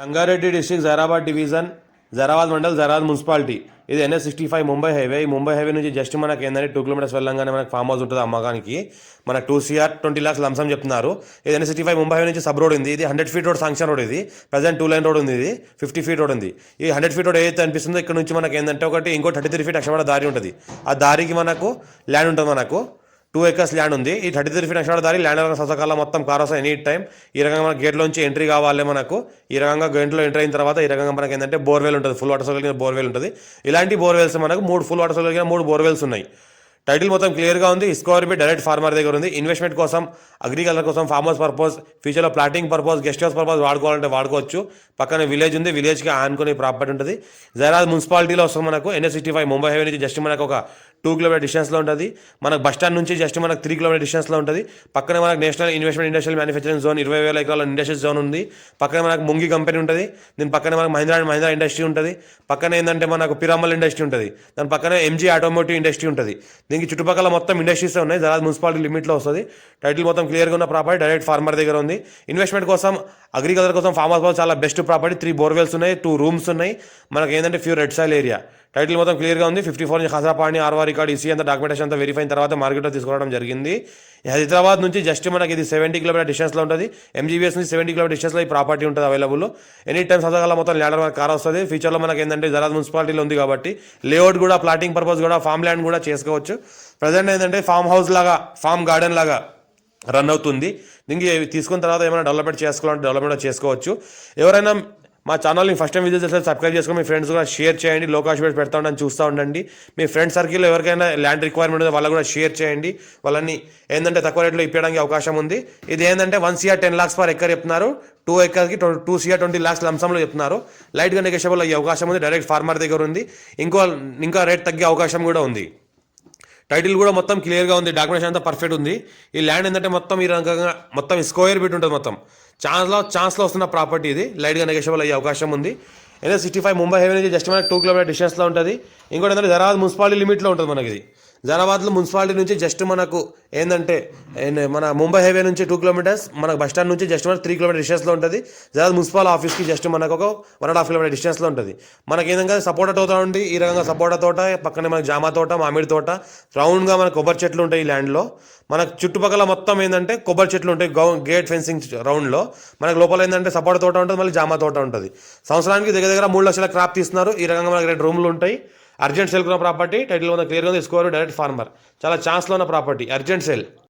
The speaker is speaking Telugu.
Rangareddy district Zaheerabad division Zaheerabad mandal Zaheerabad municipality. ఇది NH65 ముంబై హైవే. ఈ ముంబై హైవే నుంచి జస్ట్ మనకి ఏంటంటే 2 కిలోమీటర్స్ వెళ్ళంగానే మనకి ఫామ్ హౌస్ ఉంటుంది అమ్మకానికి. మనకు 2 CR 20 lakhs లంసం చెప్తున్నారు. ఇది NH65 ముంబై హైవే నుంచి సబ్ రోడ్ ఉంది. ఇది 100 feet రోడ్ శాంక్షన్ రోడ్. ఇది ప్రజెంట్ 2 lane రోడ్ ఉంది. ఇది 50 feet రోడ్ ఉంది. ఈ 100 feet రోడ్ ఏదైతే అనిపిస్తుందో ఇక్కడ నుంచి మనకి ఏంటంటే ఒకటి ఇంకో 33 feet అక్షరవాడ దారి ఉంటుంది. ఆ దారికి మనకు ల్యాండ్ ఉంటుంది. మనకు 2 acres ల్యాండ్ ఉంది. ఈ 33 feet అక్షరాల దారి ల్యాండ్ ససకాల మొత్తం కార్ వస్తాయి ఎనీ టైం. ఈ రకంగా మన గేట్లోంచి ఎంట్రీ కావాలి. మనకు ఈ రకంగా గేట్లో ఎంట్రీ అయిన తర్వాత ఈ రకంగా మనకి ఏంటంటే బోర్వెల్ ఉంటుంది. ఫుల్ వాటర్ సోలిన బోర్వెల్ ఉంటుంది. ఇలాంటి బోర్వెల్స్ మనకు 3 ఫుల్ వాటర్ సోలిన 3 బోర్వెల్స్ ఉన్నాయి. టైటిల్ మొత్తం క్లియర్గా ఉంది. ఇస్కోర్ బి డైరెక్ట్ ఫార్మర్ దగ్గర ఉంది. ఇన్వెస్ట్మెంట్ కోసం, అగ్రికల్చర్ కోసం, ఫార్మ్ హౌస్ పర్పస్, ఫ్యూచర్లో plotting purpose, guest house purpose వాడుకోవాలంటే వాడుకోవచ్చు. పక్కన విలేజ్ ఉంది. విలేజ్కి ఆనుకునే ప్రాపర్టీ ఉంటుంది. జైరాబాద్ మున్సిపాలిటీలో వస్తుంది. మనకు NH65 ముంబై హైవే నుంచి జస్ట్ మనకు ఒక 2 kilometer డిస్టెన్స్లో ఉంటుంది. మనకు బస్ స్టాండ్ నుంచి జస్ట్ మనకు 3 kilometer డిస్టెన్స్లో ఉంటుంది. పక్కనే మనకు national investment industrial manufacturing zone 20,000 ఎకరాల ఇండస్ట్రియల్ జోన్ ఉంది. పక్కనే మనకు ముంగి కంపెనీ ఉంటుంది. దీని పక్కనే మనకు మహీంద్రా ఇండస్ట్రీ ఉంటుంది. పక్కన ఏంటంటే మనకు పిరామల్ ఇండస్ట్రీ ఉంటుంది. దాని పక్కనే MG ఆటోమోటివ్ ఇండస్ట్రీ ఉంటుంది. దీనికి చుట్టుపక్కల మొత్తం ఇండస్ట్రీస్ ఉన్నాయి. జైరాబాద్ మున్సిపాలిటీ లిమిట్లో వస్తుంది. టైటిల్ మొత్తం క్లియర్గా ఉన్న ప్రాపర్టీ డైరెక్ట్ ఫార్మర్ దగ్గర ఉంది. ఇన్వెస్ట్మెంట్ కోసం, అగ్రికల్చర్ కోసం, ఫార్మ్ హౌస్ చాలా బెస్ట్ ప్రాపర్టీ. 3 bores ఉన్నాయి, 2 rooms ఉన్నాయి. మనకి ఏంటంటే pure red soil area. Title మొత్తం క్లియర్గా ఉంది. 54 నుంచి ఖాసాపాణి ఆర్వా రికార్డ్ ఈసీ అంతా డాక్యుమెంటేషన్ అంతా వెరిఫై అయిన తర్వాత మార్కెట్లో తీసుకోవడం జరిగింది. హైదరాబాద్ నుంచి జస్ట్ మనకి ఇది 70 kilometer డిస్టెన్స్లో ఉంటుంది. MGBS నుంచి 70 kilometer డిస్టెన్స్లో ఈ ప్రాపర్టీ ఉంటుంది అవైలబుల్. ఎనీ టైం సదగాల మొత్తం ల్యాండర్ మనకు కార్ వస్తుంది. ఫ్యూచర్లో మనకి ఏంటంటే జైరాబాద్ మున్సిపాలిటీలో ఉంది కాబట్టి లేఅవుట్ కూడా, ప్లాటింగ్ పర్పస్ కూడా, ఫామ్ ల్యాండ్ కూడా చేసుకోవచ్చు. ప్రజెంట్ ఏంటంటే ఫామ్ హౌస్ లాగా, ఫామ్ గార్డెన్ లాగా రన్ అవుతుంది. దీనికి తీసుకున్న తర్వాత ఏమైనా డెవలప్మెంట్ చేసుకోవాలంటే డెవలప్మెంట్ చేసుకోవచ్చు. ఎవరైనా మా ఛానల్ని ఫస్ట్ టైం విజిట్ చేస్తే సబ్స్క్రైబ్ చేసుకొని మీ ఫ్రెండ్స్ కూడా షేర్ చేయండి. లో కాస్ట్ వీడియోస్ పెడతా ఉండని చూస్తూ ఉండండి. మీ ఫ్రెండ్ సర్కిల్లో ఎవరికైనా ల్యాండ్ రిక్వైర్మెంట్ ఉందో వాళ్ళకు కూడా షేర్ చేయండి. వాళ్ళని ఏంటంటే తక్కువ రేట్లో ఇప్పించడానికి అవకాశం ఉంది. ఇది ఏంటంటే 1 CR 10 lakhs per acre చెప్తున్నారు. 2 acresకి 2 CR 20 lakhs లంసంలో చెప్తున్నారు. లైట్గా నెగోషియబుల్ అయ్యే అవకాశం ఉంది. డైరెక్ట్ ఫార్మర్ దగ్గర ఉంది. ఇంకా రేట్ తగ్గే అవకాశం కూడా ఉంది. టైటిల్ కూడా మొత్తం క్లియర్గా ఉంది. డాక్యుమెంటేషన్ అంతా పర్ఫెక్ట్ ఉంది. ఈ ల్యాండ్ ఏంటంటే మొత్తం ఈ రకంగా మొత్తం స్క్వేర్ ఫీట్ ఉంటుంది. మొత్తం ఛాన్స్లో వస్తున్న ప్రాపర్టీ ఇది. లైట్గా నెగోషియబుల్ అయ్యే అవకాశం ఉంది. NH65 ముంబై హైవే నుంచి జస్ట్ మనకి 2 kilometer డిస్టెన్స్లో ఉంటుంది. ఇంకోటి ఏంటంటే జైరాబాద్ మున్సిపాలిటీ లిమిట్లో ఉంటుంది. మనకి ఇది జైరాబాద్లో మున్సిపాలిటీ నుంచి జస్ట్ మనకు ఏంటంటే మన ముంబై హైవే నుంచి 2 kilometers, మనకు బస్ స్టాండ్ నుంచి జస్ట్ మనకు 3 kilometer డిస్టెన్స్లో ఉంటుంది. జైరాబాద్ మున్సిపల్ ఆఫీస్కి జస్ట్ మనకు ఒక 1.5 kilometer డిస్టెన్స్లో ఉంటుంది. మనకి ఏంటంటే సపోటా తోట ఉంది. ఈ రకంగా సపోటా తోట, పక్కనే మనకి జామ తోట, మామిడి తోట, రౌండ్గా మనకు కొబ్బరి చెట్లు ఉంటాయి ఈ ల్యాండ్లో. మనకు చుట్టుపక్కల మొత్తం ఏంటంటే కొబ్బరి చెట్లు ఉంటాయి. గేట్ ఫెన్సింగ్ రౌండ్లో. మనకు లోపల ఏంటంటే సపోటా తోట ఉంటుంది, మళ్ళీ జామ తోట ఉంటుంది. సంవత్సరానికి దగ్గర 3 లక్షల క్రాప్ తీస్తున్నారు. ఈ రకంగా మనకి 2 రూమ్లు ఉంటాయి. అర్జెంట్ సేల్ ఉన్న ప్రాపర్టీ. టైటిల్ ఉన్న క్లియర్గా ఉంది. Score direct farmer. చాలా ఛాన్స్లో ఉన్న ప్రాపర్టీ. Urgent sale.